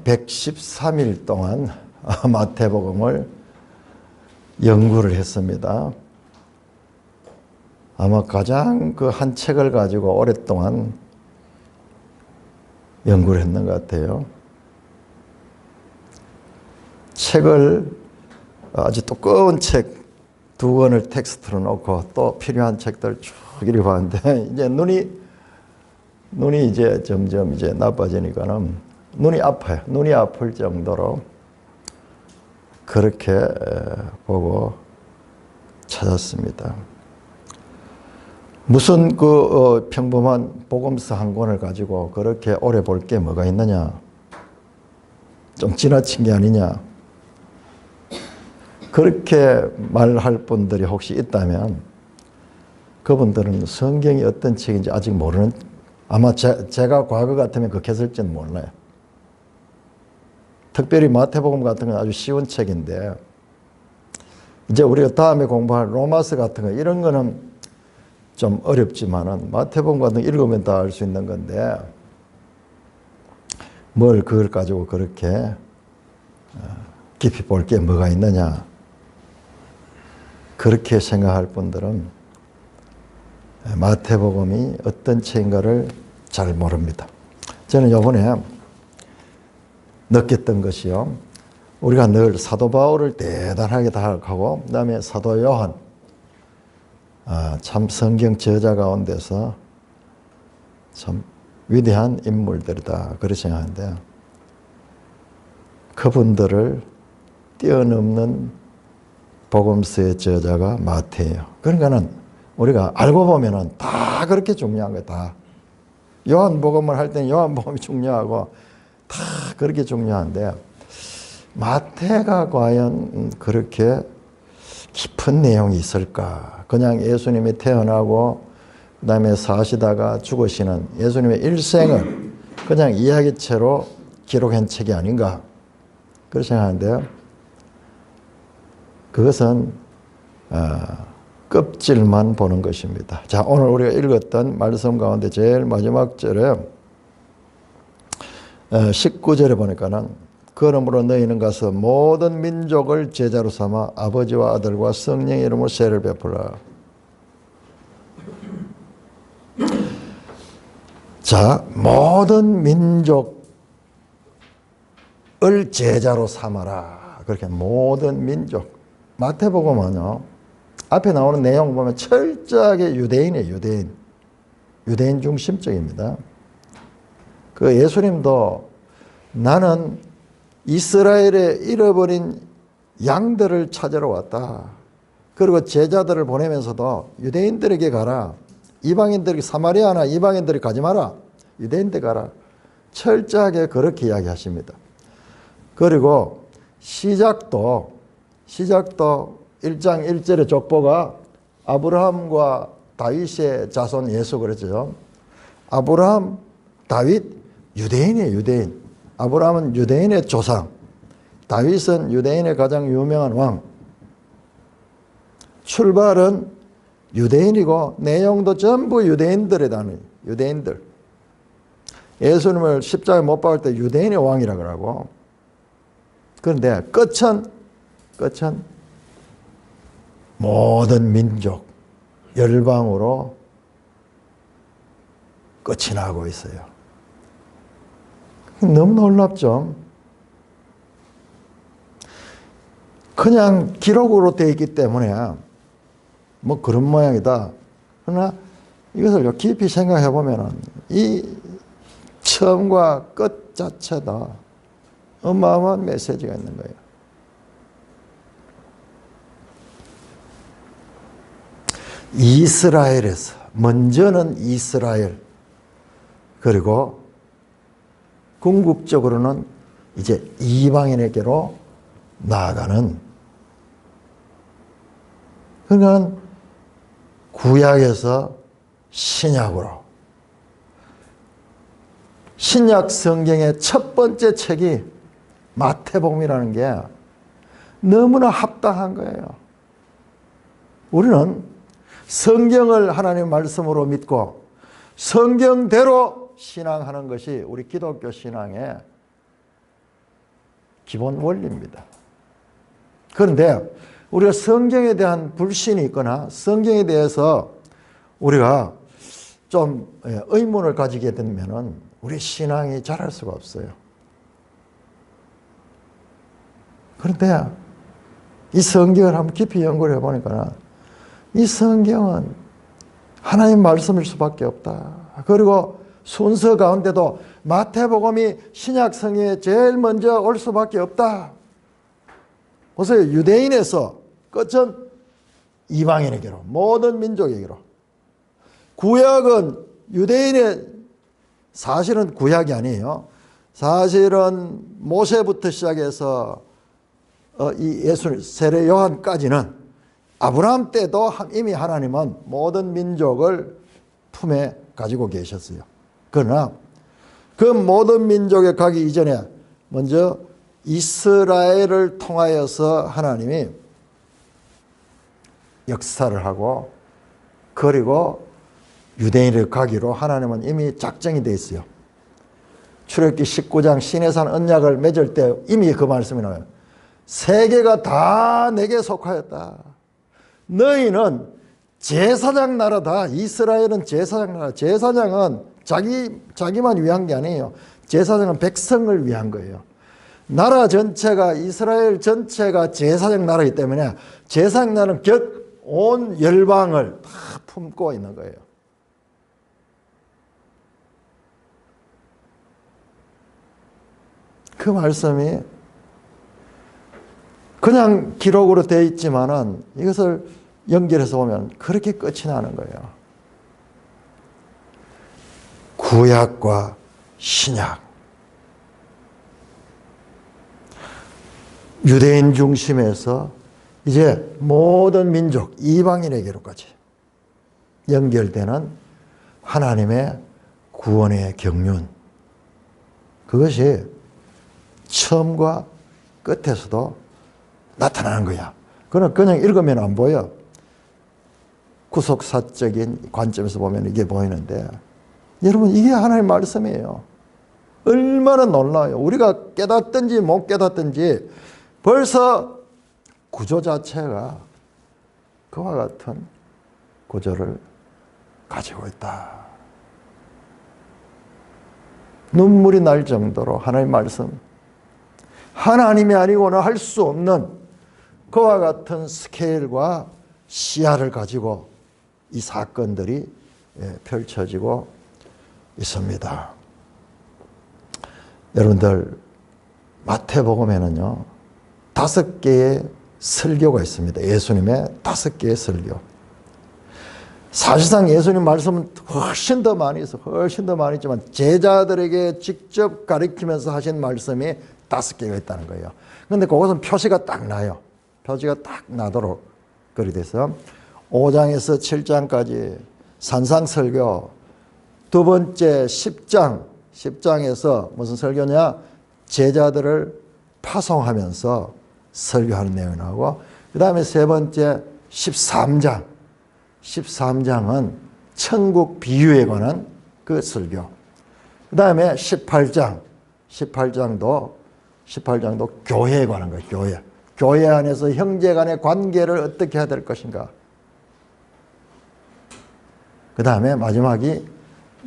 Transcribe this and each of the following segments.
113일 동안 마태복음을 연구를 했습니다. 아마 가장 그 한 책을 가지고 오랫동안 연구를 했는 것 같아요. 책을 아주 두꺼운 책 2권을 텍스트로 놓고 또 필요한 책들 쭉 이렇게 봤는데 이제 눈이 이제 점점 이제 나빠지니까는 눈이 아파요. 눈이 아플 정도로 그렇게 보고 찾았습니다. 무슨 평범한 복음서 한 권을 가지고 그렇게 오래 볼 게 뭐가 있느냐? 좀 지나친 게 아니냐? 그렇게 말할 분들이 혹시 있다면 그분들은 성경이 어떤 책인지 아직 모르는, 아마 제가 과거 같으면 그렇게 했을지는 몰라요. 특별히 마태복음 같은 건 아주 쉬운 책인데 이제 우리가 다음에 공부할 로마서 같은 거 이런 거는 좀 어렵지만은 마태복음 같은 거 읽으면 다 알 수 있는 건데 뭘 그걸 가지고 그렇게 깊이 볼 게 뭐가 있느냐, 그렇게 생각할 분들은 마태복음이 어떤 책인가를 잘 모릅니다. 저는 이번에 느꼈던 것이요, 우리가 늘 사도 바울을 대단하게 생각하고 그다음에 사도 요한, 참 성경 저자 가운데서 참 위대한 인물들이다 그렇게 생각하는데 그분들을 뛰어넘는 복음서의 저자가 마태예요. 그러니까는 우리가 알고 보면은 다 그렇게 중요한 거예요. 다 요한복음을 할 때는 요한복음이 중요하고 다 그렇게 중요한데 마태가 과연 그렇게 깊은 내용이 있을까? 그냥 예수님이 태어나고 그 다음에 사시다가 죽으시는 예수님의 일생을 그냥 이야기체로 기록한 책이 아닌가 그렇게 생각하는데요. 그것은 껍질만 보는 것입니다. 자, 오늘 우리가 읽었던 말씀 가운데 제일 마지막 절에 19절에 보니까는 그러므로 너희는 가서 모든 민족을 제자로 삼아 아버지와 아들과 성령의 이름으로 세를 베풀라. 자, 모든 민족을 제자로 삼아라. 그렇게 모든 민족. 마태복음은요, 앞에 나오는 내용 보면 철저하게 유대인이에요. 유대인 중심적입니다. 그 예수님도 나는 이스라엘에 잃어버린 양들을 찾으러 왔다. 그리고 제자들을 보내면서도 유대인들에게 가라. 이방인들에게, 사마리아나 이방인들이 가지 마라. 유대인들 가라. 철저하게 그렇게 이야기하십니다. 그리고 시작도 1장 1절의 족보가 아브라함과 다윗의 자손 예수 그랬죠. 아브라함, 다윗, 유대인이에요. 유대인. 아브라함은 유대인의 조상, 다윗은 유대인의 가장 유명한 왕. 출발은 유대인이고 내용도 전부 유대인들의 단어예요. 유대인들. 예수님을 십자가에 못 박을 때 유대인의 왕이라고 하고, 그런데 끝은 모든 민족, 열방으로 끝이 나고 있어요. 너무 놀랍죠? 그냥 기록으로 되어 있기 때문에 뭐 그런 모양이다. 그러나 이것을 깊이 생각해 보면 이 처음과 끝 자체다 어마어마한 메시지가 있는 거예요. 이스라엘에서, 먼저는 이스라엘, 그리고 궁극적으로는 이제 이방인에게로 나아가는, 그러니까 구약에서 신약으로, 신약 성경의 첫 번째 책이 마태복음이라는 게 너무나 합당한 거예요. 우리는 성경을 하나님의 말씀으로 믿고 성경대로 신앙하는 것이 우리 기독교 신앙의 기본 원리입니다. 그런데 우리가 성경에 대한 불신이 있거나 성경에 대해서 우리가 좀 의문을 가지게 되면 우리 신앙이 자랄 수가 없어요. 그런데 이 성경을 한번 깊이 연구를 해보니까 이 성경은 하나님 말씀일 수밖에 없다. 그리고 순서 가운데도 마태복음이 신약 성경에 제일 먼저 올 수밖에 없다. 보세요. 유대인에서 끝은 이방인에게로, 모든 민족에게로. 구약은 유대인의 사실은 구약이 아니에요. 사실은 모세부터 시작해서 이 예수 세례 요한까지는 아브라함 때도 이미 하나님은 모든 민족을 품에 가지고 계셨어요. 그러나 그 모든 민족에 가기 이전에 먼저 이스라엘을 통하여서 하나님이 역사를 하고 그리고 유대인을 가기로 하나님은 이미 작정이 되어 있어요. 출애굽기 19장 시내산 언약을 맺을 때 이미 그 말씀이 나와요. 세계가 다 내게 속하였다. 너희는 제사장 나라다. 이스라엘은 제사장 나라. 제사장은 자기만 위한 게 아니에요. 제사장은 백성을 위한 거예요. 나라 전체가 이스라엘 전체가 제사장 나라이기 때문에 제사장 나라는 온 열방을 다 품고 있는 거예요. 그 말씀이 그냥 기록으로 되어 있지만은 이것을 연결해서 보면 그렇게 끝이 나는 거예요. 구약과 신약. 유대인 중심에서 이제 모든 민족, 이방인에게로까지 연결되는 하나님의 구원의 경륜. 그것이 처음과 끝에서도 나타나는 거야. 그냥 읽으면 안 보여. 구속사적인 관점에서 보면 이게 보이는데 여러분 이게 하나님의 말씀이에요. 얼마나 놀라워요. 우리가 깨닫든지 못 깨닫든지 벌써 구조 자체가 그와 같은 구조를 가지고 있다. 눈물이 날 정도로 하나님의 말씀, 하나님이 아니고는 할 수 없는 그와 같은 스케일과 시야를 가지고 이 사건들이 펼쳐지고 있습니다. 여러분들 마태복음에는요 5개의 설교가 있습니다. 예수님의 5개의 설교. 사실상 예수님 말씀은 훨씬 더 많이 있지만 제자들에게 직접 가르치면서 하신 말씀이 5개가 있다는 거예요. 그런데 그것은 표시가 딱 나요. 표시가 딱 나도록 그리 돼서 5장에서 7장까지 산상설교, 두 번째 10장에서 무슨 설교냐? 제자들을 파송하면서 설교하는 내용이 나오고, 그 다음에 세 번째 13장은 천국 비유에 관한 그 설교. 그 다음에 18장도 교회에 관한 거예요. 교회 안에서 형제 간의 관계를 어떻게 해야 될 것인가. 그 다음에 마지막이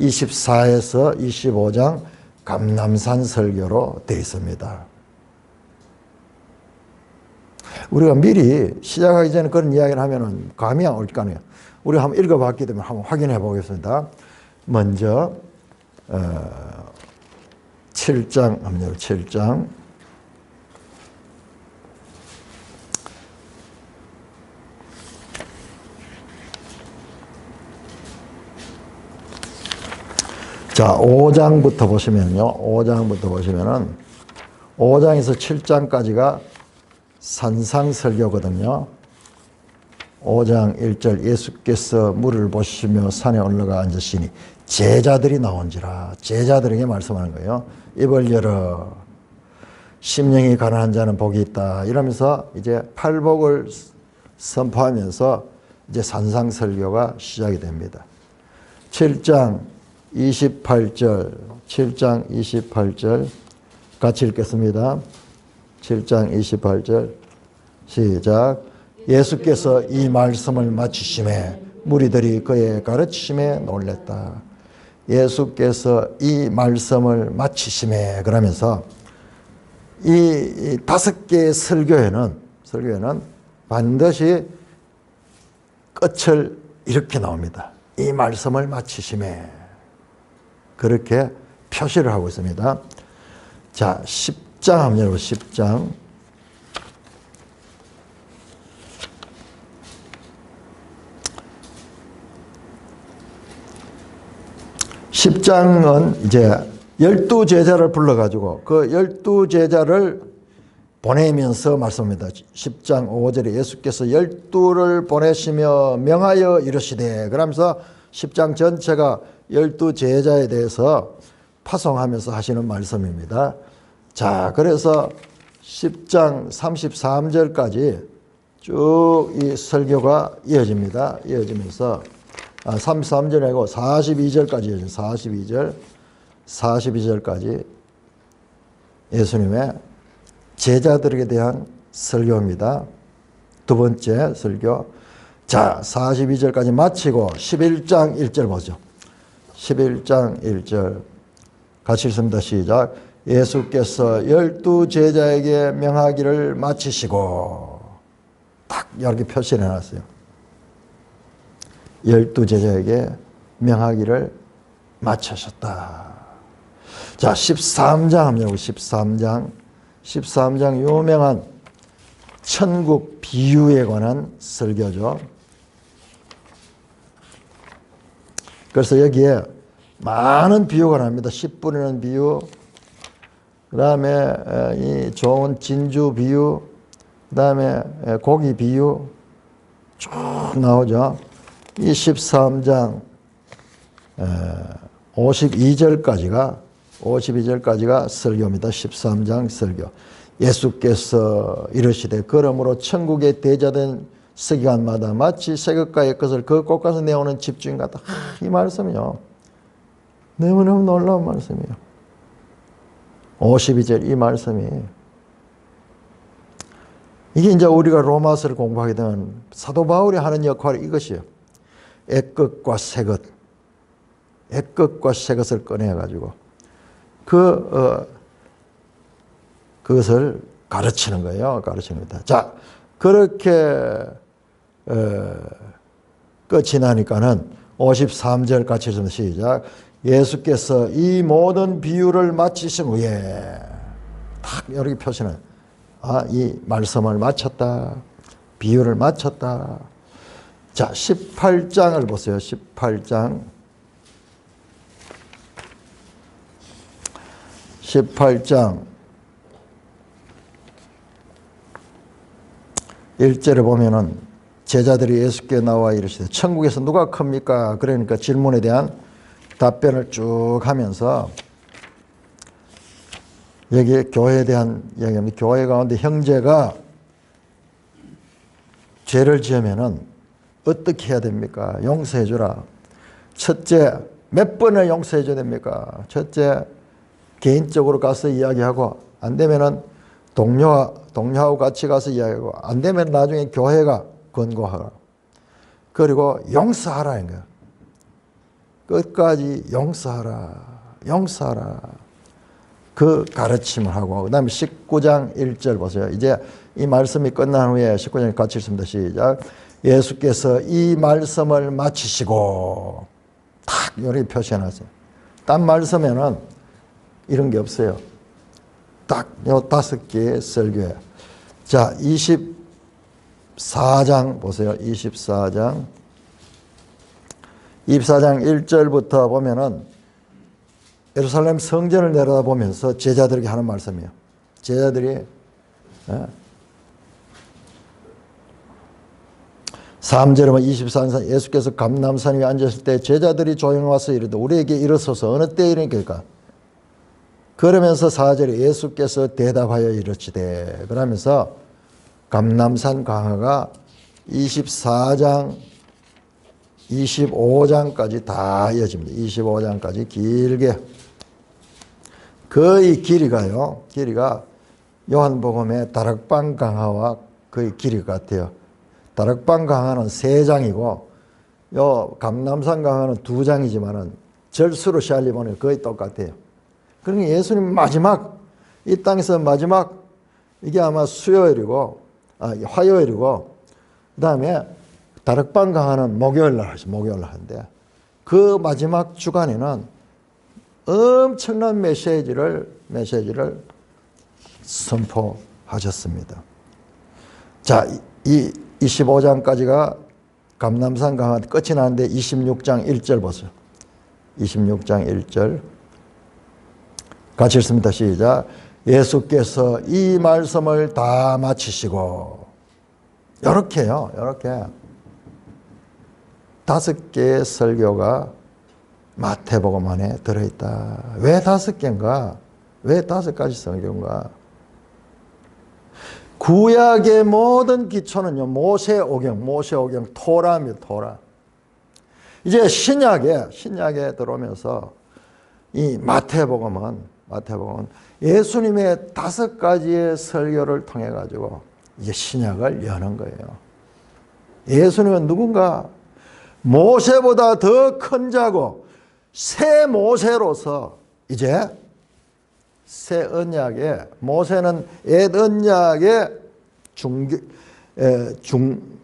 24에서 25장 감람산 설교로 되어 있습니다. 우리가 미리 시작하기 전에 그런 이야기를 하면은 감이 안 올 거 아니에요. 우리가 한번 읽어봤기 때문에 한번 확인해 보겠습니다. 먼저 7장 자, 5장부터 보시면요. 5장에서 7장까지가 산상설교거든요. 5장 1절 예수께서 물을 보시며 산에 올라가 앉으시니 제자들이 나온지라. 제자들에게 말씀하는 거예요. 입을 열어. 심령이 가난한 자는 복이 있다. 이러면서 이제 팔복을 선포하면서 이제 산상설교가 시작이 됩니다. 7장 28절 같이 읽겠습니다. 7장 28절 시작. 예수께서 이 말씀을 마치심에 무리들이 그의 가르치심에 놀랐다. 예수께서 이 말씀을 마치심에 그러면서 이 5개의 설교에는 반드시 끝을 이렇게 나옵니다. 이 말씀을 마치심에 그렇게 표시를 하고 있습니다. 자, 10장 한번 열어보세요. 10장. 10장은 이제 12제자를 불러가지고 그 12제자를 보내면서 말씀합니다. 10장 5절에 예수께서 12를 보내시며 명하여 이르시되 그러면서 10장 전체가 12제자에 대해서 파송하면서 하시는 말씀입니다. 자, 그래서 10장 33절까지 쭉 이 설교가 이어집니다. 이어지면서 33절 아니고 42절까지 이어집니다. 42절까지 예수님의 제자들에 대한 설교입니다. 두 번째 설교. 자, 42절까지 마치고 11장 1절 보죠. 11장 1절 같이 읽습니다. 시작. 예수께서 12제자에게 명하기를 마치시고 딱 이렇게 표시를 해놨어요. 12제자에게 명하기를 마치셨다. 자, 13장 한번 13장 유명한 천국 비유에 관한 설교죠. 그래서 여기에 많은 비유가 나옵니다. 씨 뿌리는 비유, 그 다음에 이 좋은 진주 비유, 그 다음에 고기 비유 쭉 나오죠. 이 13장 52절까지가 설교입니다. 13장 설교. 예수께서 이르시되 그러므로 천국에 대자된 서기관마다 마치 새것가의 것을 그 곳가서 내오는 집주인 같다. 이 말씀이요. 너무너무 놀라운 말씀이에요. 52절 이 말씀이 이게 이제 우리가 로마서를 공부하게 되면 사도 바울이 하는 역할이 이것이에요. 애것과 새것, 애것과 새것을 꺼내가지고 그것을 가르치는 거예요. 가르치는 겁니다. 자, 그렇게 끝이 나니까는 53절 같이 읽으면 시작. 예수께서 이 모든 비유를 마치신 후에 딱 이렇게 표시는 이 말씀을 마쳤다. 비유를 마쳤다. 자, 18장을 보세요. 18장 1절에 보면은 제자들이 예수께 나와 이르시되 천국에서 누가 큽니까? 그러니까 질문에 대한 답변을 쭉 하면서 여기 교회에 대한 이야기입니다. 교회 가운데 형제가 죄를 지으면은 어떻게 해야 됩니까? 용서해 주라. 첫째, 몇 번을 용서해 줘야 됩니까? 첫째, 개인적으로 가서 이야기하고 안 되면은 동료하고 같이 가서 이야기하고 안 되면 나중에 교회가 권고하라. 그리고 용서하라는 거야. 끝까지 용서하라. 그 가르침을 하고 그 다음에 19장 1절 보세요. 이제 이 말씀이 끝난 후에 19장 같이 읽습니다. 시작. 예수께서 이 말씀을 마치시고 딱 이렇게 표시해놨어요. 딴 말씀에는 이런 게 없어요. 딱 요 5개의 설교예요. 자, 24장 보세요. 24장 1절부터 보면은 예루살렘 성전을 내려다보면서 제자들에게 하는 말씀이에요. 제자들이 3절에 보면 24산 예수께서 감람산 위에 앉으실 때 제자들이 조용히 와서 이르되 우리에게 일어서서 어느 때에 이르니까 그러면서 4절에 예수께서 대답하여 이르시되 그러면서 감람산 강화가 24장 25장까지 다 이어집니다. 25장까지 길게 거의 길이가 요한복음의 다락방 강화와 거의 길이 같아요. 다락방 강화는 3장이고 요 감람산 강화는 2장이지만은 절수로 시알리 보면 거의 똑같아요. 그러니까 예수님 마지막 이 땅에서 마지막 이게 아마 화요일이고 그다음에 다락방 강화는 목요일 날 하는데 그 마지막 주간에는 엄청난 메시지를 선포하셨습니다. 자, 이 25장까지가 감람산 강화 끝이 나는데 26장 1절 보세요. 26장 1절 같이 읽습니다. 시작. 예수께서 이 말씀을 다 마치시고 이렇게요. 이렇게 5개의 설교가 마태복음 안에 들어있다. 왜 5개인가? 왜 5가지 설교인가? 구약의 모든 기초는요, 모세오경, 토라입니다, 토라. 이제 신약에 들어오면서 이 마태복음은 예수님의 5가지의 설교를 통해 가지고 이제 신약을 여는 거예요. 예수님은 누군가 모세보다 더 큰 자고 새 모세로서 이제 새 언약의 모세는 옛 언약의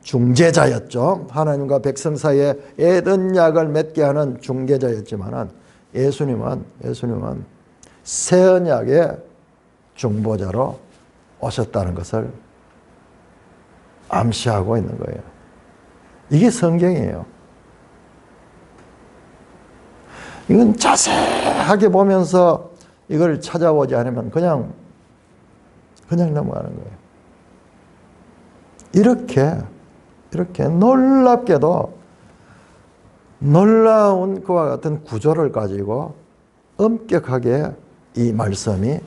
중재자였죠. 하나님과 백성 사이에 옛 언약을 맺게 하는 중개자였지만은 예수님은 새 언약의 중보자로 오셨다는 것을 암시하고 있는 거예요. 이게 성경이에요. 이건 자세하게 보면서 이걸 찾아보지 않으면 그냥 넘어가는 거예요. 이렇게 놀랍게도 놀라운 그와 같은 구조를 가지고 엄격하게 이 말씀이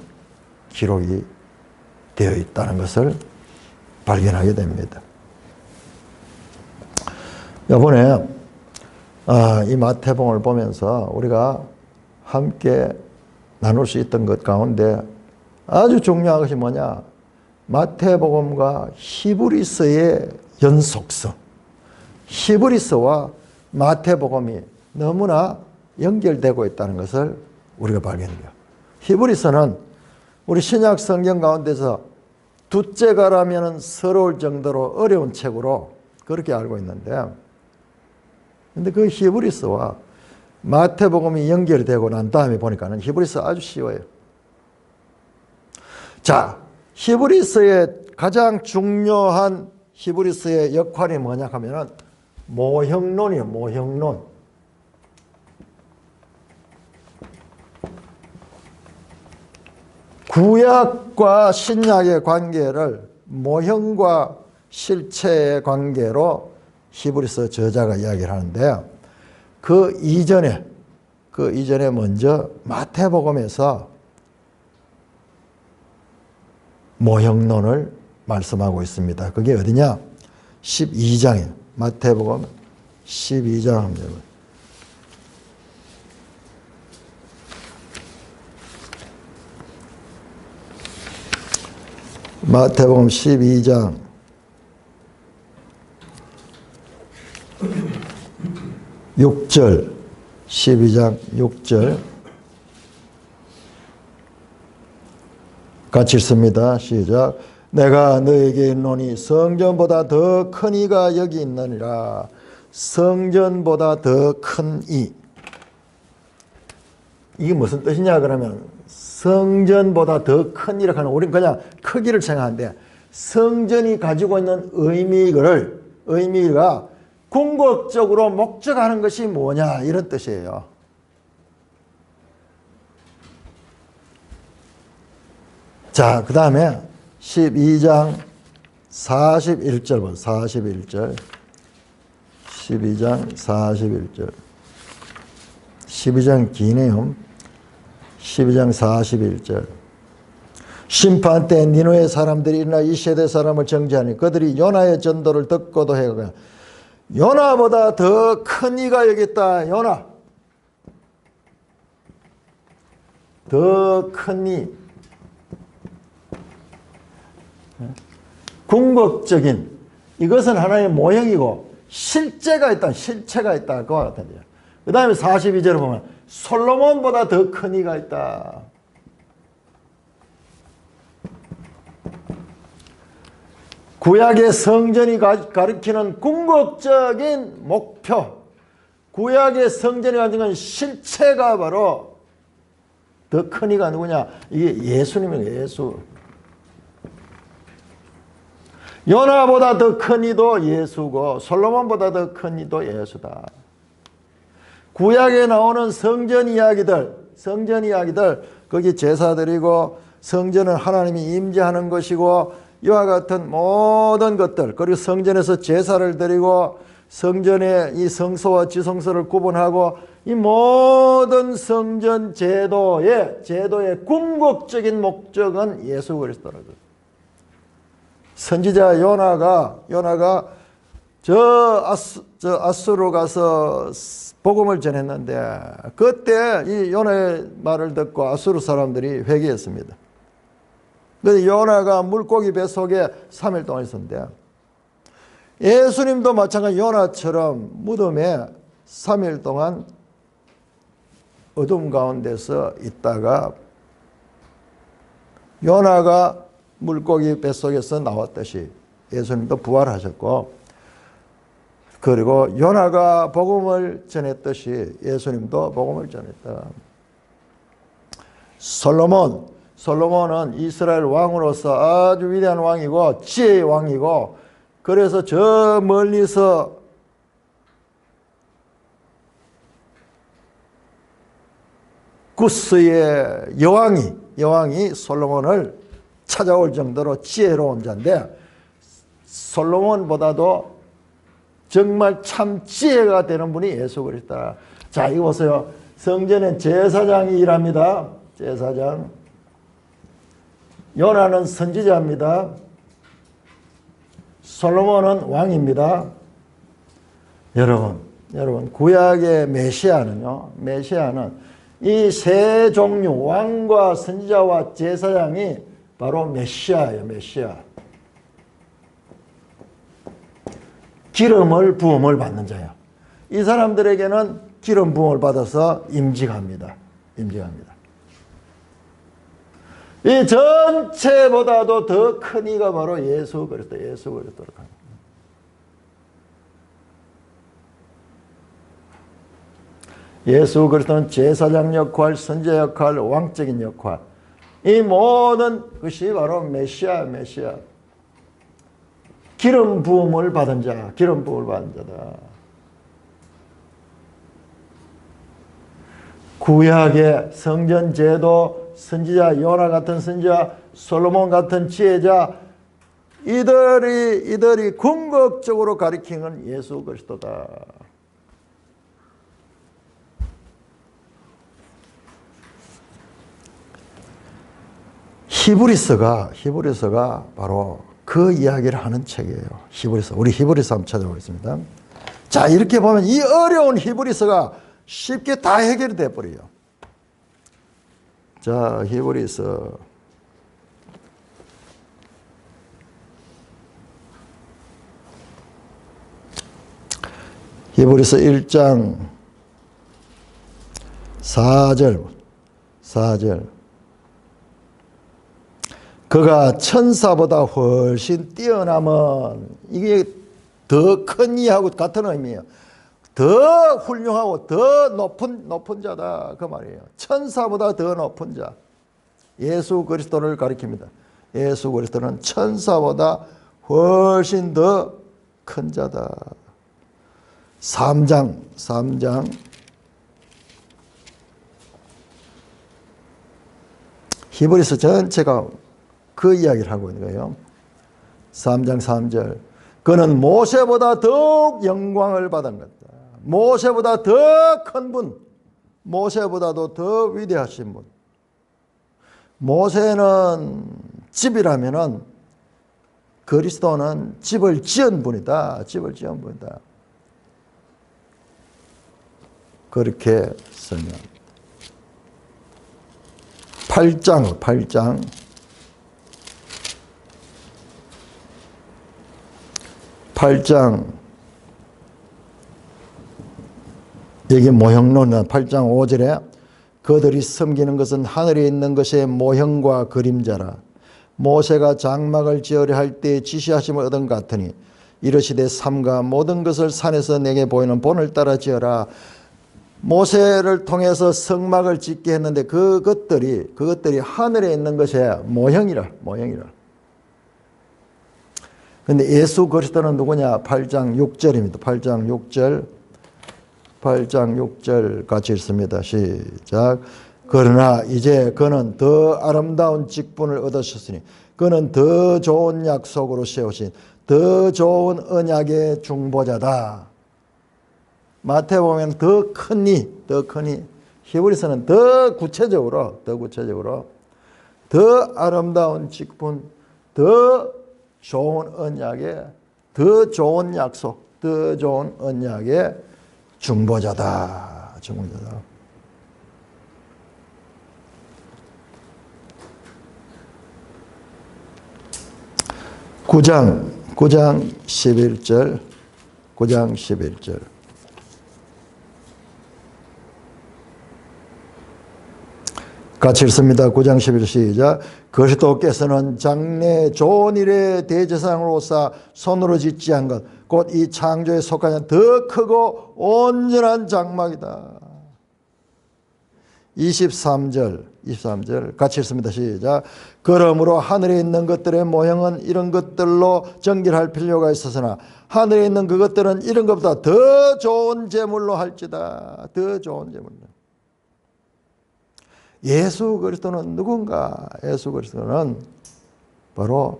기록이 되어 있다는 것을 발견하게 됩니다. 이번에 이 마태복음을 보면서 우리가 함께 나눌 수 있던 것 가운데 아주 중요한 것이 뭐냐? 마태복음과 히브리서의 연속성. 히브리서와 마태복음이 너무나 연결되고 있다는 것을 우리가 발견해요. 히브리서는 우리 신약 성경 가운데서 둘째가라면 서러울 정도로 어려운 책으로 그렇게 알고 있는데, 근데 그 히브리서와 마태복음이 연결되고 난 다음에 보니까는 히브리서 아주 쉬워요. 자, 히브리서의 가장 중요한 히브리서의 역할이 뭐냐 하면은 모형론이에요. 모형론. 구약과 신약의 관계를 모형과 실체의 관계로 히브리서 저자가 이야기를 하는데 그 이전에 먼저 마태복음에서 모형론을 말씀하고 있습니다. 그게 어디냐? 12장이에요. 마태복음 12장입니다. 마태복음 12장 6절 12장 6절 같이 읽습니다. 시작. 내가 너에게 있노니 성전보다 더 큰 이가 여기 있느니라. 성전보다 더 큰 이. 이게 무슨 뜻이냐 그러면 성전보다 더 큰 이라고 하는 우리는 그냥 크기를 생각하는데 성전이 가지고 있는 의미가 궁극적으로 목적하는 것이 뭐냐 이런 뜻이에요. 자, 그 다음에 12장 41절 보세요. 41절 12장 41절 12장 기네요. 12장 41절 심판 때 니느웨 사람들이 일어나 이 세대 사람을 정죄하니 그들이 요나의 전도를 듣고도 해가 요나보다 더 큰 이가 여기 있다. 요나 더 큰 이. 궁극적인, 이것은 하나님의 모형이고 실제가 있다, 실체가 있다. 그와 같은 거예요. 그 다음에 42절을 보면 솔로몬보다 더 큰 이가 있다. 구약의 성전이 가리키는 궁극적인 목표, 구약의 성전이 가지는 실체가 바로 더 큰 이가 누구냐? 이게 예수님이에요. 예수. 요나보다 더 큰 이도 예수고 솔로몬보다 더 큰 이도 예수다. 구약에 나오는 성전 이야기들, 거기 제사 드리고 성전은 하나님이 임재하는 것이고 이와 같은 모든 것들, 그리고 성전에서 제사를 드리고 성전의 이 성소와 지성소를 구분하고 이 모든 성전 제도의 궁극적인 목적은 예수 그리스도라고. 선지자 요나가 저 아수르로 가서 복음을 전했는데 그때 이 요나의 말을 듣고 아수르 사람들이 회개했습니다. 그런데 요나가 물고기 뱃속에 3일 동안 있었는데 예수님도 마찬가지 요나처럼 무덤에 3일 동안 어둠 가운데서 있다가 요나가 물고기 뱃속에서 나왔듯이 예수님도 부활하셨고, 그리고 요나가 복음을 전했듯이 예수님도 복음을 전했다. 솔로몬은 이스라엘 왕으로서 아주 위대한 왕이고 지혜의 왕이고, 그래서 저 멀리서 구스의 여왕이 솔로몬을 찾아올 정도로 지혜로운 자인데, 솔로몬보다도 정말 참 지혜가 되는 분이 예수 그리스도다. 자, 이거 보세요. 성전엔 제사장이 일합니다. 제사장. 요나는 선지자입니다. 솔로몬은 왕입니다. 여러분 구약의 메시아는 이 세 종류, 왕과 선지자와 제사장이 바로 메시아예요. 메시아. 기름을 부음을 받는 자예요. 이 사람들에게는 기름 부음을 받아서 임직합니다. 이 전체보다도 더 큰 이가 바로 예수 그리스도로 합니다. 예수 그리스도는 제사장 역할, 선지자 역할, 왕적인 역할, 이 모든 것이 바로 메시아. 기름 부음을 받은 자다. 구약의 성전 제도, 선지자 요나 같은 선지자, 솔로몬 같은 지혜자, 이들이 궁극적으로 가리키는 예수 그리스도다. 히브리서가 바로 그 이야기를 하는 책이에요. 우리 히브리서 한번 찾아보겠습니다. 자, 이렇게 보면 이 어려운 히브리서가 쉽게 다 해결이 돼버려요. 자, 히브리서 1장 4절. 그가 천사보다 훨씬 뛰어남은, 이게 더 큰 이하고 같은 의미예요. 더 훌륭하고 더 높은 자다, 그 말이에요. 천사보다 더 높은 자, 예수 그리스도를 가리킵니다. 예수 그리스도는 천사보다 훨씬 더 큰 자다. 3장 히브리서 전체가 그 이야기를 하고 있는 거예요. 3장 3절. 그는 모세보다 더욱 영광을 받은 것이다. 모세보다 더 큰 분, 모세보다도 더 위대하신 분. 모세는 집이라면은 그리스도는 집을 지은 분이다. 그렇게 설명합니다. 8장 8장 여기 모형론은 8장 5절에 그들이 섬기는 것은 하늘에 있는 것의 모형과 그림자라. 모세가 장막을 지으려 할 때 지시하심을 얻은 것 같으니 이르시되 삼가 모든 것을 산에서 내게 보이는 본을 따라 지어라. 모세를 통해서 성막을 짓게 했는데 그것들이 하늘에 있는 것의 모형이라. 근데 예수 그리스도는 누구냐? 8장 6절입니다. 8장 6절 같이 읽습니다. 시작. 그러나 이제 그는 더 아름다운 직분을 얻으셨으니 그는 더 좋은 약속으로 세우신 더 좋은 언약의 중보자다. 마태복음에는 더 크니 히브리서는 더 구체적으로 더 아름다운 직분, 더 좋은 언약의 더 좋은 약속, 더 좋은 언약의 중보자다. 9장 11절 같이 읽습니다. 9장 11절 시작. 그리스도께서는 장래 좋은 일의 대제사장으로서 손으로 짓지 않은 것 곧 이 창조에 속하는 더 크고 온전한 장막이다. 23절 같이 읽습니다. 시작. 그러므로 하늘에 있는 것들의 모형은 이런 것들로 정결할 필요가 있었으나 하늘에 있는 그것들은 이런 것보다 더 좋은 제물로 할지다. 더 좋은 제물로. 예수 그리스도는 누군가? 예수 그리스도는 바로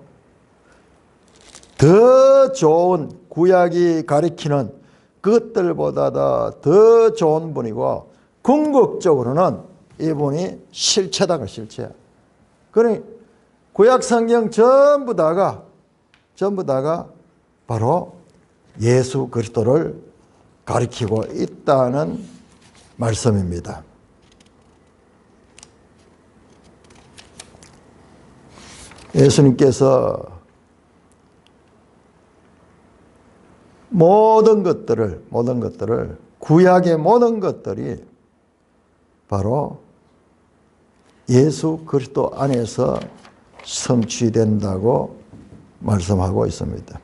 더 좋은 구약이 가리키는 그것들보다 더 좋은 분이고 궁극적으로는 이분이 실체다. 실체. 그러니 구약 성경 전부 다가 바로 예수 그리스도를 가리키고 있다는 말씀입니다. 예수님께서 모든 것들을 구약의 모든 것들이 바로 예수 그리스도 안에서 성취된다고 말씀하고 있습니다.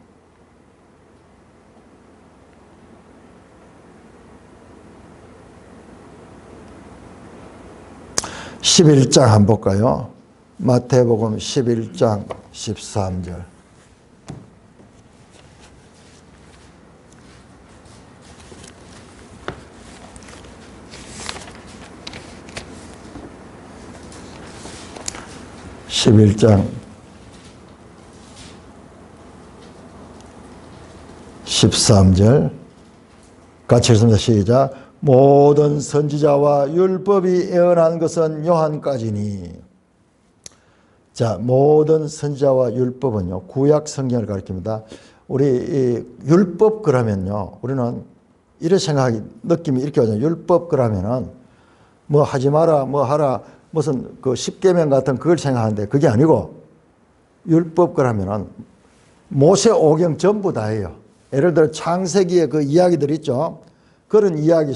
(11장) 한번 볼까요? 마태복음 11장 13절. (11장 13절) 같이 읽습니다. 시작. 모든 선지자와 율법이 예언한 것은 요한까지니. 자, 모든 선지자와 율법은요, 구약 성경을 가리킵니다. 우리 율법 그러면요, 우리는 이런 생각이, 느낌이 이렇게 오잖아요. 율법 그러면은 뭐 하지 마라, 뭐 하라, 무슨 그 십계명 같은 그걸 생각하는데 그게 아니고, 율법 그러면은 모세 오경 전부 다예요. 예를 들어 창세기에 그 이야기들 있죠. 그런 이야기,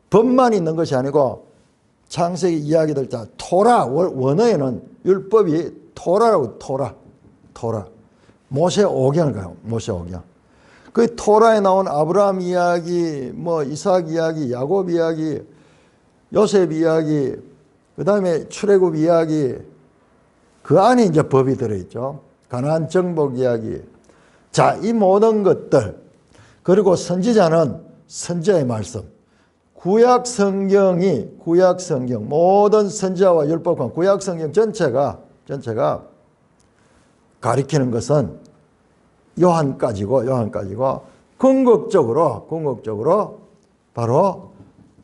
법만 있는 것이 아니고 창세기 이야기들 다 토라, 원어에는 율법이 토라라고. 토라. 모세 오경을 가요. 모세 오경. 그 토라에 나온 아브라함 이야기, 뭐 이삭 이야기, 야곱 이야기, 요셉 이야기, 그 다음에 출애굽 이야기, 그 안에 이제 법이 들어있죠. 가나안 정복 이야기. 자, 이 모든 것들, 그리고 선지자는 선지자의 말씀. 구약 성경, 모든 선지자와 율법과 구약 성경 전체가 가리키는 것은 요한까지고 궁극적으로 바로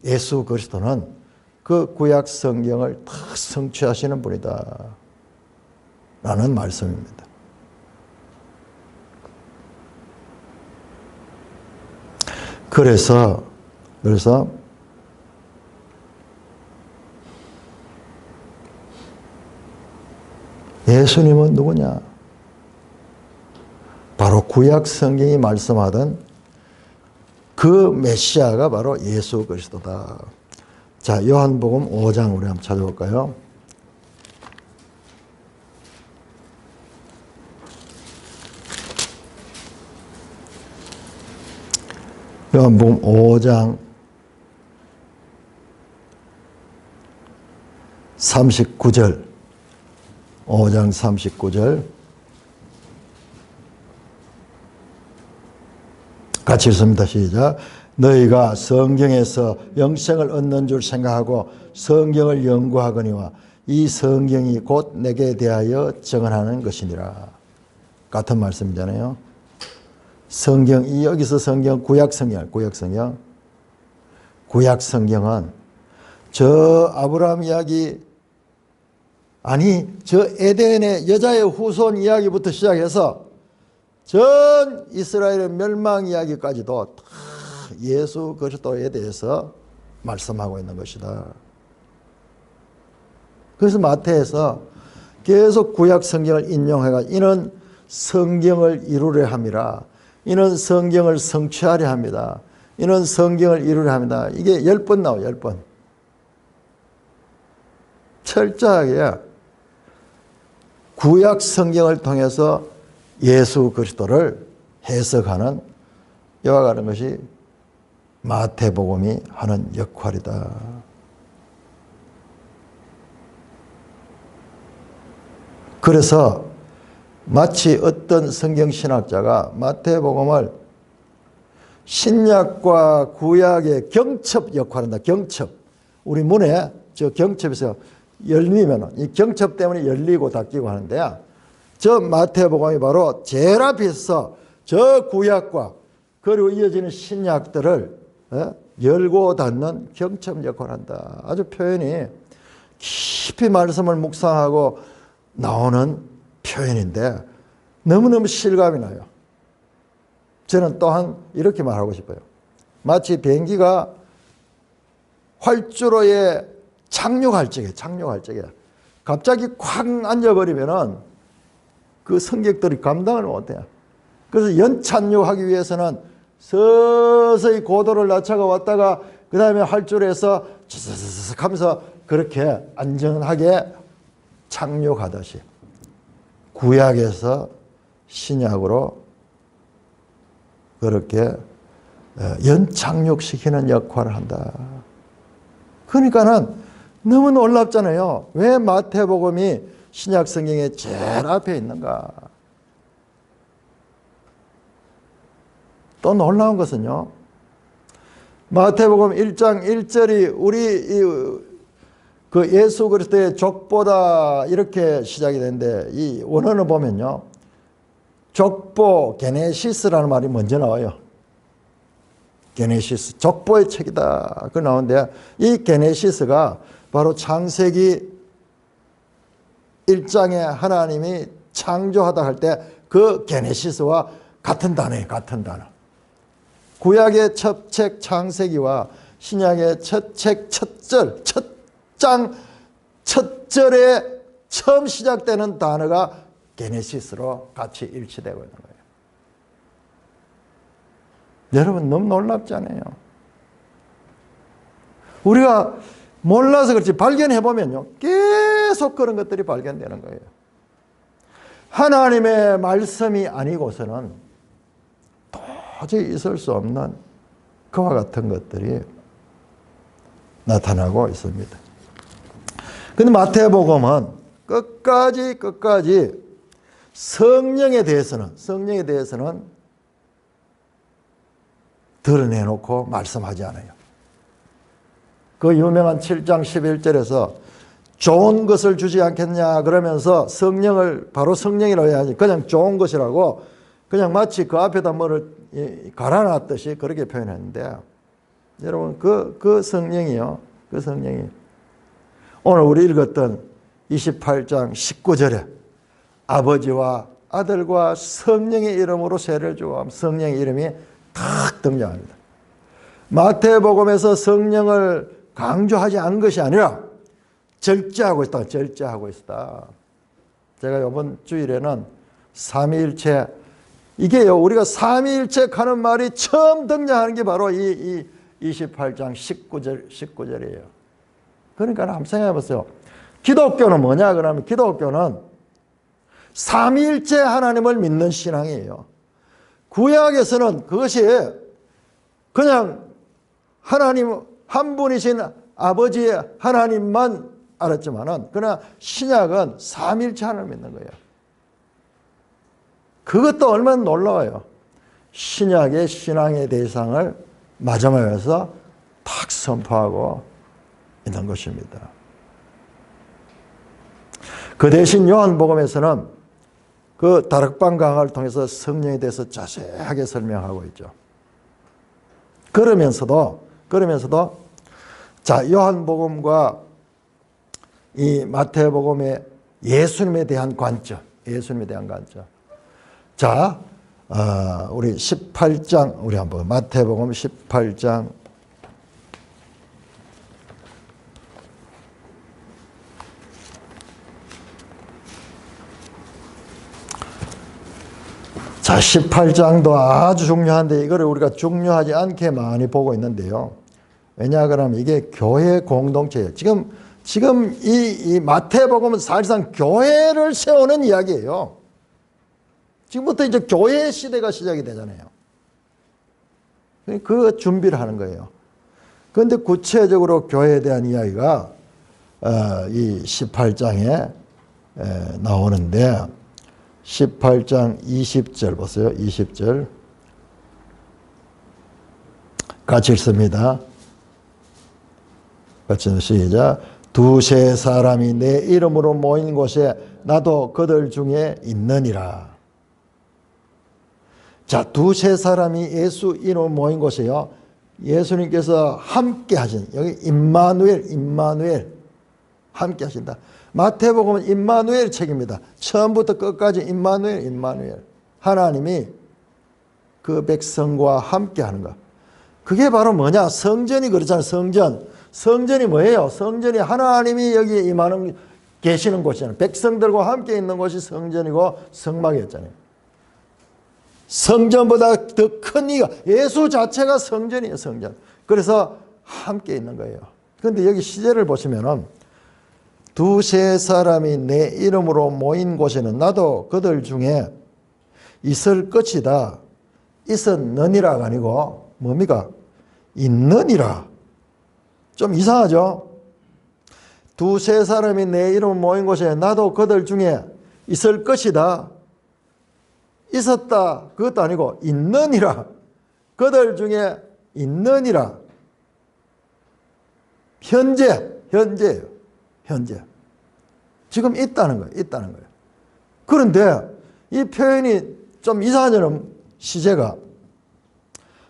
예수 그리스도는 그 구약 성경을 다 성취하시는 분이다 라는 말씀입니다. 그래서 예수님은 누구냐? 바로 구약 성경이 말씀하던 그 메시아가 바로 예수 그리스도다. 자, 요한복음 5장 우리 한번 찾아볼까요? 요한복음 5장 39절, 5장 39절 같이 읽습니다. 시작. 너희가 성경에서 영생을 얻는 줄 생각하고 성경을 연구하거니와 이 성경이 곧 내게 대하여 증언하는 것이니라. 같은 말씀이잖아요. 성경, 여기서 성경, 구약 성경, 구약 성경은 저 아브라함 이야기, 아니 저 에덴의 여자의 후손 이야기부터 시작해서 전 이스라엘의 멸망 이야기까지도 다 예수 그리스도에 대해서 말씀하고 있는 것이다. 그래서 마태에서 계속 구약 성경을 인용해가 이는 성경을 이루려 함이라, 이는 성경을 성취하려 합니다, 이는 성경을 이루려 합니다. 이게 10번 나와요. 10번. 철저하게 구약 성경을 통해서 예수 그리스도를 해석하는 이와 같은 것이 마태복음이 하는 역할이다. 그래서 마치 어떤 성경신학자가 마태복음을 신약과 구약의 경첩 역할을 한다. 경첩. 우리 문에 저 경첩에서 열리면 이 경첩 때문에 열리고 닫히고 하는데, 저 마태복음이 바로 제일 앞에서 저 구약과 그리고 이어지는 신약들을 열고 닫는 경첩 역할을 한다. 아주 표현이 깊이 말씀을 묵상하고 나오는 표현인데 너무너무 실감이 나요. 저는 또한 이렇게 말하고 싶어요. 마치 비행기가 활주로에 착륙할 적에 갑자기 콱 앉아버리면은 그 승객들이 감당을 못해요. 그래서 연착륙하기 위해서는 서서히 고도를 낮춰가 왔다가 그 다음에 활주로에서 츠스스스 하면서 그렇게 안전하게 착륙하듯이 구약에서 신약으로 그렇게 연착륙시키는 역할을 한다. 그러니까는 너무 놀랍잖아요. 왜 마태복음이 신약 성경의 제일 앞에 있는가? 또 놀라운 것은요, 마태복음 1장 1절이 우리 그 예수 그리스도의 족보다 이렇게 시작이 되는데, 이 원어를 보면요, 족보, 게네시스라는 말이 먼저 나와요. 게네시스, 족보의 책이다. 그 나오는데, 이 게네시스가 바로 창세기 1장에 하나님이 창조하다 할 때 그 게네시스와 같은 단어예요. 같은 단어. 구약의 첫 책 창세기와 신약의 첫 책 첫절, 첫 장 첫절에 처음 시작되는 단어가 게네시스로 같이 일치되고 있는 거예요. 여러분 너무 놀랍지 않아요? 우리가 몰라서 그렇지 발견해보면요, 계속 그런 것들이 발견되는 거예요. 하나님의 말씀이 아니고서는 도저히 있을 수 없는 그와 같은 것들이 나타나고 있습니다. 근데 마태복음은 끝까지 성령에 대해서는 드러내놓고 말씀하지 않아요. 그 유명한 7장 11절에서 좋은 것을 주지 않겠냐 그러면서 성령을 바로 성령이라고 해야지, 그냥 좋은 것이라고 그냥 마치 그 앞에다 뭐를 갈아놨듯이 그렇게 표현했는데, 여러분 그 성령이요, 그 성령이 오늘 우리 읽었던 28장 19절에 아버지와 아들과 성령의 이름으로 세례를 주고 성령의 이름이 탁 등장합니다. 마태복음에서 성령을 강조하지 않은 것이 아니라 절제하고 있다. 제가 이번 주일에는 삼위일체 이게요, 우리가 삼위일체하는 말이 처음 등장하는 게 바로 이 28장 19절이에요. 그러니까 한번 생각해 보세요. 기독교는 뭐냐 그러면 기독교는 삼위일체 하나님을 믿는 신앙이에요. 구약에서는 그것이 그냥 하나님 한 분이신 아버지 하나님만 알았지만은 그러나 신약은 삼위일체 하나님을 믿는 거예요. 그것도 얼마나 놀라워요. 신약의 신앙의 대상을 마지막에서 탁 선포하고 있는 것입니다. 그 대신 요한복음에서는 그 다락방 강화를 통해서 성령에 대해서 자세하게 설명하고 있죠. 그러면서도 자, 요한복음과 이 마태복음의 예수님에 대한 관점. 자, 우리 18장, 우리 한번 마태복음 18장. 자, 18장도 아주 중요한데 이거를 우리가 중요하지 않게 많이 보고 있는데요. 왜냐 그러면 이게 교회 공동체예요. 지금 이 마태복음은 사실상 교회를 세우는 이야기예요. 지금부터 이제 교회 시대가 시작이 되잖아요. 그 준비를 하는 거예요. 그런데 구체적으로 교회에 대한 이야기가 이 18장에 나오는데 18장 20절 보세요. 20절 같이 읽습니다. 같이 시작. 두세 사람이 내 이름으로 모인 곳에 나도 그들 중에 있느니라. 자, 두세 사람이 예수 이름으로 모인 곳에요. 예수님께서 함께 하신, 여기 임마누엘 함께 하신다. 마태복음은 임마누엘 책입니다. 처음부터 끝까지 임마누엘. 하나님이 그 백성과 함께 하는 것. 그게 바로 뭐냐? 성전이 그렇잖아요. 성전이 뭐예요? 성전이 하나님이 여기에 임하는 계시는 곳이잖아요. 백성들과 함께 있는 곳이 성전이고 성막이었잖아요. 성전보다 더 큰 이가 예수 자체가 성전이에요. 성전. 그래서 함께 있는 거예요. 그런데 여기 시제를 보시면은 두세 사람이 내 이름으로 모인 곳에는 나도 그들 중에 있을 것이다. 있었느니라가 아니고 뭡니까? 있느니라. 좀 이상하죠? 두세 사람이 내 이름으로 모인 곳에 나도 그들 중에 있을 것이다. 있었다. 그것도 아니고 있느니라. 그들 중에 있느니라. 현재예요. 현재. 지금 있다는 거예요. 그런데 이 표현이 좀 이상하잖아요. 시제가.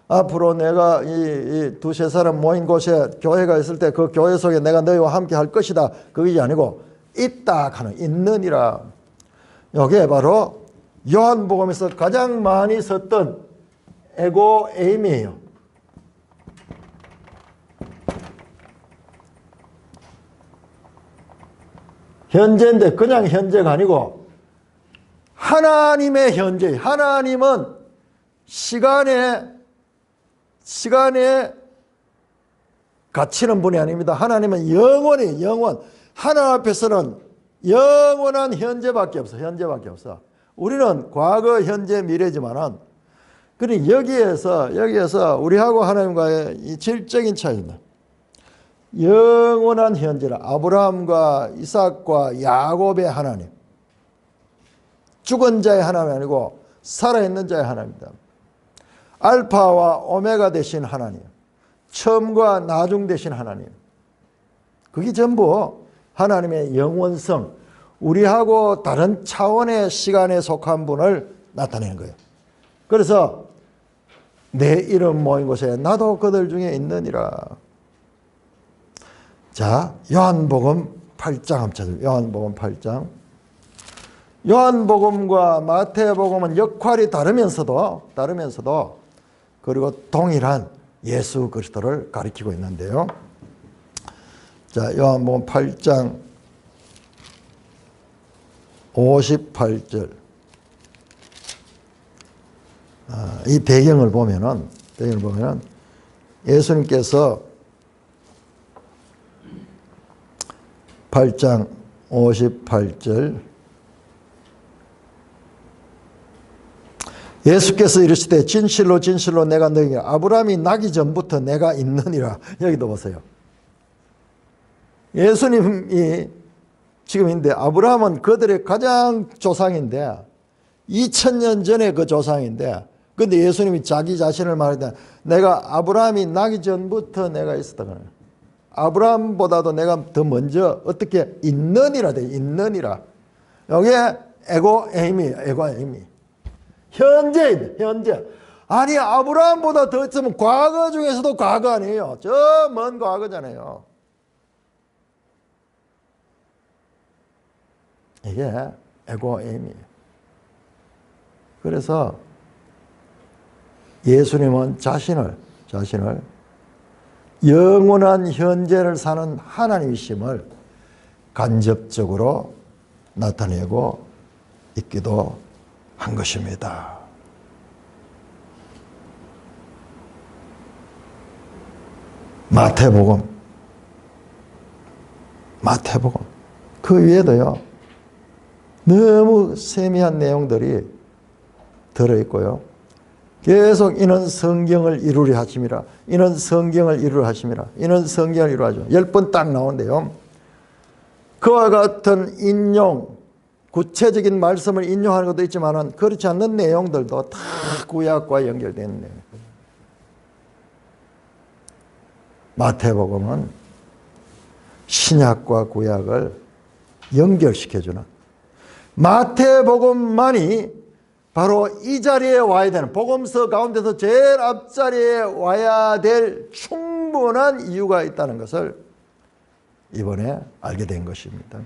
앞으로 내가 이 두세 사람 모인 곳에 교회가 있을 때 그 교회 속에 내가 너희와 함께 할 것이다. 그게 아니고 있다 하는 있느니라. 이게 바로 요한복음에서 가장 많이 썼던 에고에임이에요. 현재인데 그냥 현재가 아니고 하나님의 현재. 하나님은 시간에 갇히는 분이 아닙니다. 하나님은 영원. 하나님 앞에서는 영원한 현재밖에 없어. 우리는 과거, 현재, 미래지만은 그러니 여기에서 우리하고 하나님과의 이 질적인 차이입니다. 영원한 현재라. 아브라함과 이삭과 야곱의 하나님. 죽은 자의 하나님이 아니고 살아있는 자의 하나님입니다. 알파와 오메가 되신 하나님. 처음과 나중 되신 하나님. 그게 전부 하나님의 영원성, 우리하고 다른 차원의 시간에 속한 분을 나타내는 거예요. 그래서 내 이름 모인 곳에 나도 그들 중에 있느니라. 자, 요한복음 8장 한번 찾아요. 요한복음 8장. 요한복음과 마태복음은 역할이 다르면서도 그리고 동일한 예수 그리스도를 가리키고 있는데요. 자, 요한복음 8장 58절. 이 배경을 보면은 예수님께서 8장 58절 예수께서 이르시되 진실로 진실로 내가 너희에게 아브라함이 나기 전부터 내가 있느니라. 여기도 보세요. 예수님이 지금인데 아브라함은 그들의 가장 조상인데 2000년 전에 그 조상인데 근데 예수님이 자기 자신을 말할 때 내가 아브라함이 나기 전부터 내가 있었다 그래요. 아브라함보다도 내가 더 먼저 어떻게 있느니라 돼. 있느니라. 여기에 에고에임이에요. 에고에임이. 현재. 아니 아브라함보다 더 있으면 과거 중에서도 과거 아니에요. 저 먼 과거잖아요. 이게 에고에임이에요. 그래서 예수님은 자신을 영원한 현재를 사는 하나님이심을 간접적으로 나타내고 있기도 한 것입니다. 마태복음 그 위에도요 너무 세미한 내용들이 들어있고요. 계속 이는 성경을 이루려 하심이라. 이는 성경을 이루려 하심이라. 이는 성경을 이루려 하죠. 10번 딱 나오는데요. 그와 같은 인용, 구체적인 말씀을 인용하는 것도 있지만 그렇지 않는 내용들도 다 구약과 연결되어 있는 내용. 마태복음은 신약과 구약을 연결시켜주는 마태복음만이 바로 이 자리에 와야 되는 복음서 가운데서 제일 앞자리에 와야 될 충분한 이유가 있다는 것을 이번에 알게 된 것입니다.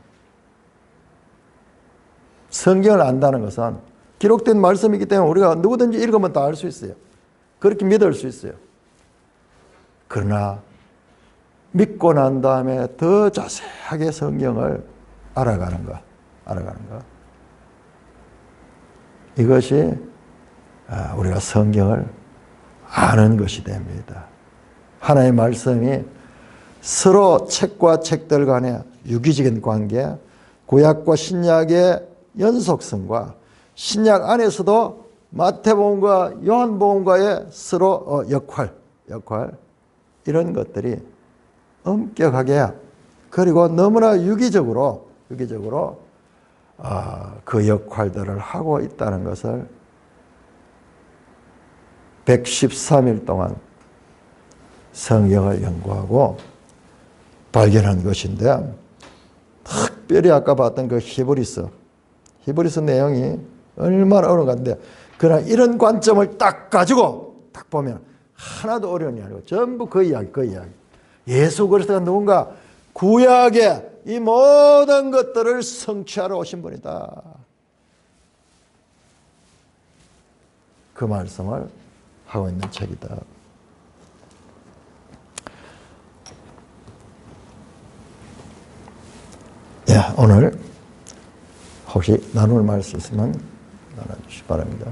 성경을 안다는 것은 기록된 말씀이기 때문에 우리가 누구든지 읽으면 다 알 수 있어요. 그렇게 믿을 수 있어요. 그러나 믿고 난 다음에 더 자세하게 성경을 알아가는 것. 이것이 우리가 성경을 아는 것이 됩니다. 하나님의 말씀이 서로 책과 책들 간의 유기적인 관계, 구약과 신약의 연속성과 신약 안에서도 마태복음과 요한복음과의 서로 역할 이런 것들이 엄격하게 그리고 너무나 유기적으로 그 역할들을 하고 있다는 것을 113일 동안 성경을 연구하고 발견한 것인데 특별히 아까 봤던 그 히브리서 내용이 얼마나 어려운 건데 그러나 이런 관점을 딱 가지고 딱 보면 하나도 어려운 게 아니고 전부 그 이야기 예수 그리스도가 누군가 구약의 이 모든 것들을 성취하러 오신 분이다. 그 말씀을 하고 있는 책이다. 오늘 혹시 나눌 말씀 있으면 나눠주시기 바랍니다.